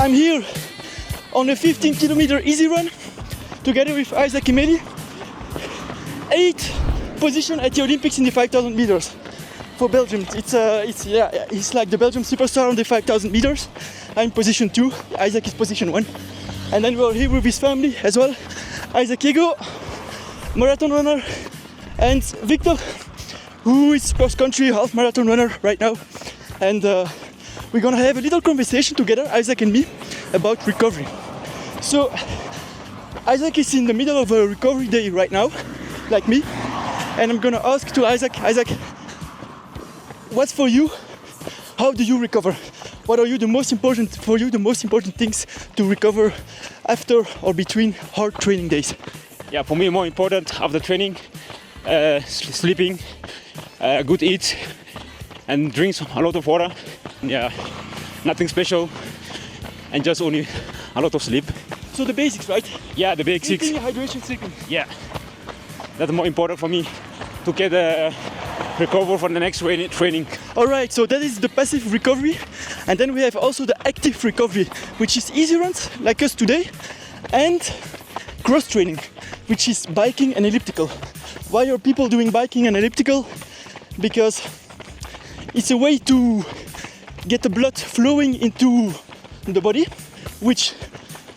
I'm here on a 15-kilometer easy run together with Isaac Kimeli. 8th position at the Olympics in the 5,000 meters for Belgium. He's like the Belgian superstar on the 5,000 meters. I'm position 2, Isaac is position 1. And then we're here with his family as well. Isaac Ego, marathon runner, and Victor, who is cross-country half marathon runner right now. And we're gonna have a little conversation together, Isaac and me, about recovery. So Isaac is in the middle of a recovery day right now, like me. And I'm gonna ask to Isaac, what's for you? How do you recover? What are the most important things to recover after or between hard training days? Yeah, for me more important after training, sleeping, good eat, and drinks a lot of water. Yeah, nothing special, and just only a lot of sleep. So the basics, right? Yeah, the basics. Eating, hydration, sleeping. Yeah, that's more important for me to get recover for the next training. Alright, so that is the passive recovery, and then we have also the active recovery, which is easy runs like us today, and cross training, which is biking and elliptical. Why are people doing biking and elliptical? Because it's a way to get the blood flowing into the body, which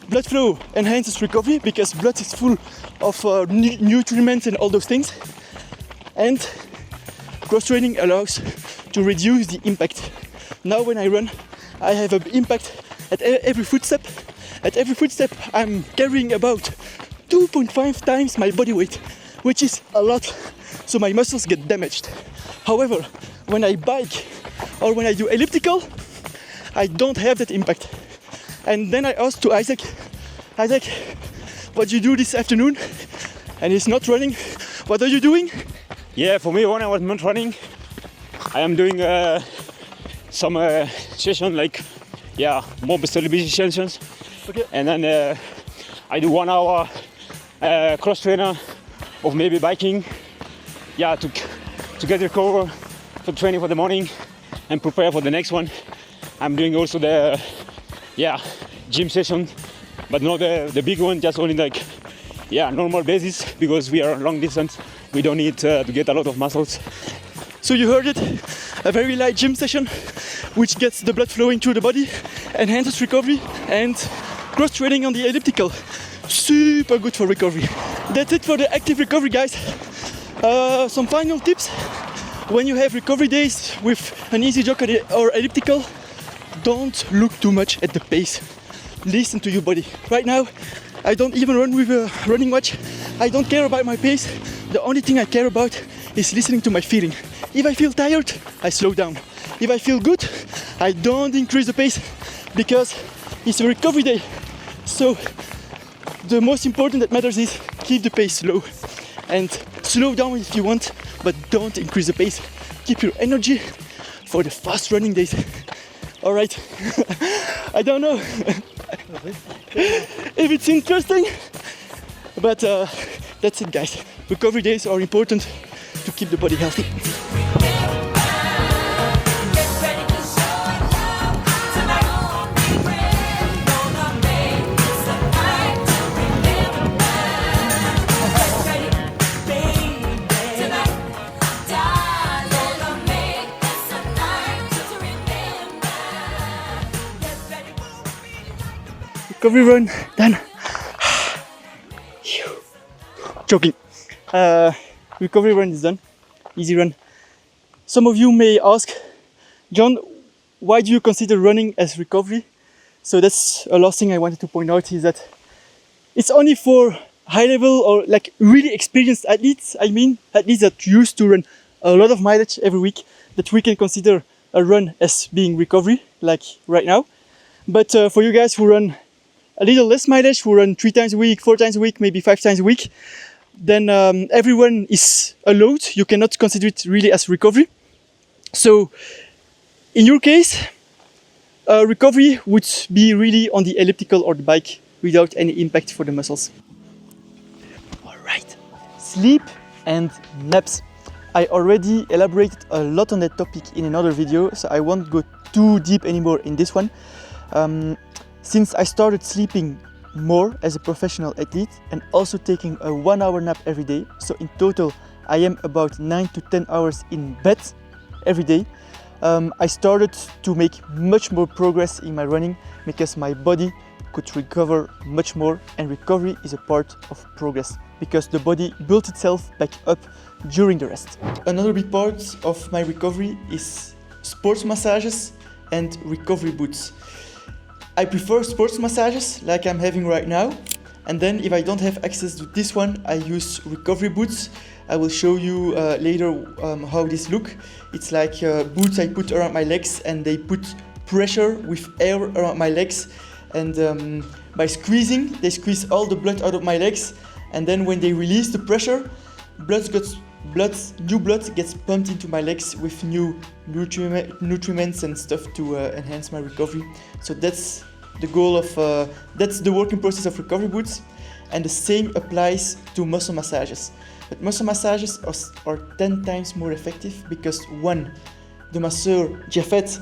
blood flow enhances recovery because blood is full of nutrients and all those things. And cross training allows to reduce the impact. Now when I run, I have an impact at every footstep. At every footstep I'm carrying about 2.5 times my body weight, which is a lot, so my muscles get damaged. However, when I bike or when I do elliptical, I don't have that impact. And then I asked to Isaac, what do you do this afternoon? And he's not running. What are you doing? Yeah, for me when I was not running, I am doing some session like more television sessions. Okay. And then I do 1 hour cross trainer of maybe biking. Yeah, to get recover for training for the morning and prepare for the next one. I'm doing also the gym session, but not the big one, just only like normal basis, because we are long distance. We don't need to get a lot of muscles. So you heard it, a very light gym session, which gets the blood flowing through the body, enhances recovery, and cross training on the elliptical. Super good for recovery. That's it for the active recovery, guys. Some final tips. When you have recovery days with an easy jog or elliptical, don't look too much at the pace. Listen to your body. Right now, I don't even run with a running watch. I don't care about my pace. The only thing I care about is listening to my feeling. If I feel tired, I slow down. If I feel good, I don't increase the pace because it's a recovery day. So the most important that matters is keep the pace low and slow down if you want, but don't increase the pace. Keep your energy for the fast running days. All right. I don't know if it's interesting, but that's it, guys. Recovery days are important to keep the body healthy. Recovery run done. Joking. Recovery run is done. Easy run. Some of you may ask, John, why do you consider running as recovery? So that's a last thing I wanted to point out, is that it's only for high level or like really experienced athletes. I mean, athletes that used to run a lot of mileage every week, that we can consider a run as being recovery, like right now. But for you guys who run a little less mileage, who run 3 times a week, 4 times a week, maybe 5 times a week, then everyone is a load. You cannot consider it really as recovery. So in your case, recovery would be really on the elliptical or the bike without any impact for the muscles. All right, sleep and naps. I already elaborated a lot on that topic in another video, so I won't go too deep anymore in this one. Since I started sleeping more as a professional athlete and also taking a 1 hour nap every day, so in total I am about 9 to 10 hours in bed every day, I started to make much more progress in my running because my body could recover much more, and recovery is a part of progress because the body built itself back up during the rest. Another big part of my recovery is sports massages and recovery boots. I prefer sports massages like I'm having right now, and then if I don't have access to this one, I use recovery boots. I will show you later how these look. It's like boots I put around my legs, and they put pressure with air around my legs, and by squeezing, they squeeze all the blood out of my legs, and then when they release the pressure, new blood gets pumped into my legs with new nutriments and stuff to enhance my recovery. So that's the goal of, that's the working process of recovery boots, and the same applies to muscle massages. But muscle massages are 10 times more effective because one, the masseur Jafet,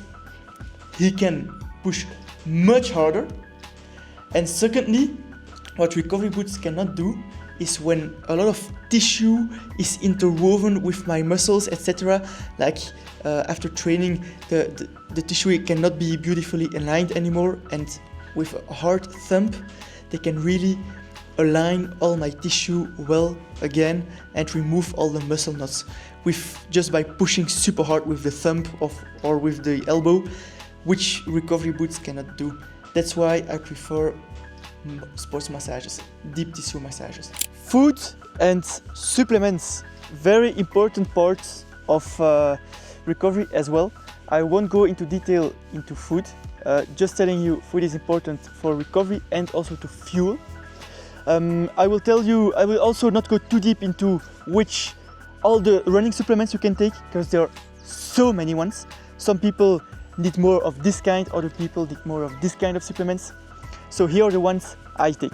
he can push much harder, and secondly, what recovery boots cannot do is when a lot of tissue is interwoven with my muscles, etc. Like after training, the tissue cannot be beautifully aligned anymore, and with a hard thumb, they can really align all my tissue well again and remove all the muscle knots just by pushing super hard with the thumb or with the elbow, which recovery boots cannot do. That's why I prefer sports massages, deep tissue massages. Food and supplements, very important parts of recovery as well. I won't go into detail into food, just telling you food is important for recovery and also to fuel. I will also not go too deep into all the running supplements you can take, because there are so many ones. Some people need more of this kind, other people need more of this kind of supplements. So here are the ones I take.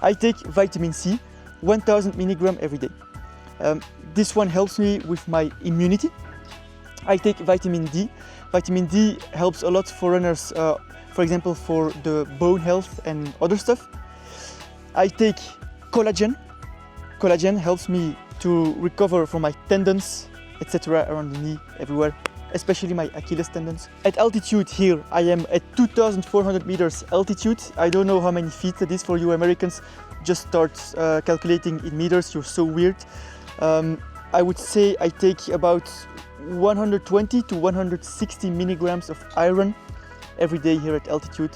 I take vitamin C, 1000 milligram every day. This one helps me with my immunity. I take vitamin D. Vitamin D helps a lot for runners, for example, for the bone health and other stuff. I take collagen. Collagen helps me to recover from my tendons, etc. around the knee, everywhere, especially my Achilles tendons. At altitude here, I am at 2,400 meters altitude. I don't know how many feet that is for you Americans. Just start calculating in meters, you're so weird. I would say I take about 120 to 160 milligrams of iron every day here at altitude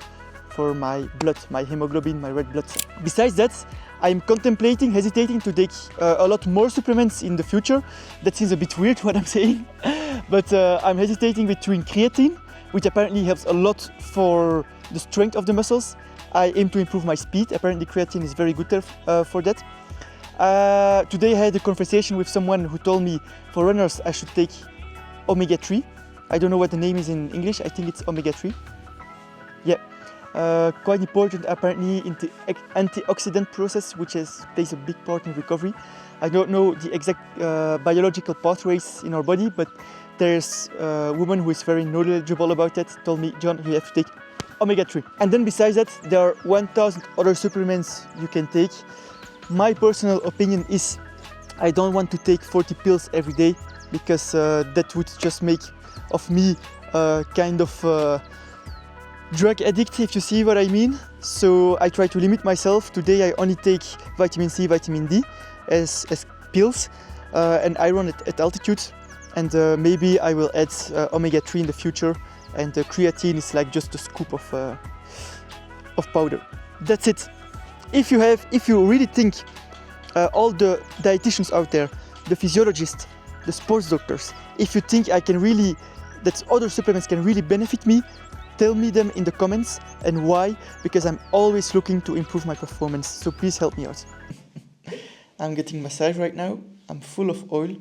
for my blood, my hemoglobin, my red blood cell. Besides that, I'm hesitating to take a lot more supplements in the future. That seems a bit weird what I'm saying, but I'm hesitating between creatine, which apparently helps a lot for the strength of the muscles. I aim to improve my speed. Apparently creatine is very good for that. Today I had a conversation with someone who told me for runners I should take omega-3. I don't know what the name is in English, I think it's omega-3. Yeah. Quite important apparently in the antioxidant process, which plays a big part in recovery. I don't know the exact biological pathways in our body, but there's a woman who is very knowledgeable about that, told me, John, you have to take omega-3. And then besides that, there are 1000 other supplements you can take. My personal opinion is I don't want to take 40 pills every day, because that would just make of me kind of drug addict, if you see what I mean. So I try to limit myself. Today I only take vitamin C, vitamin D as pills, and iron at altitude, and maybe I will add omega-3 in the future, and the creatine is like just a scoop of powder. That's it. If you really think all the dietitians out there, the physiologists, the sports doctors, if you think that other supplements can really benefit me, tell me them in the comments, and why, because I'm always looking to improve my performance, so please help me out. I'm getting massage right now, I'm full of oil,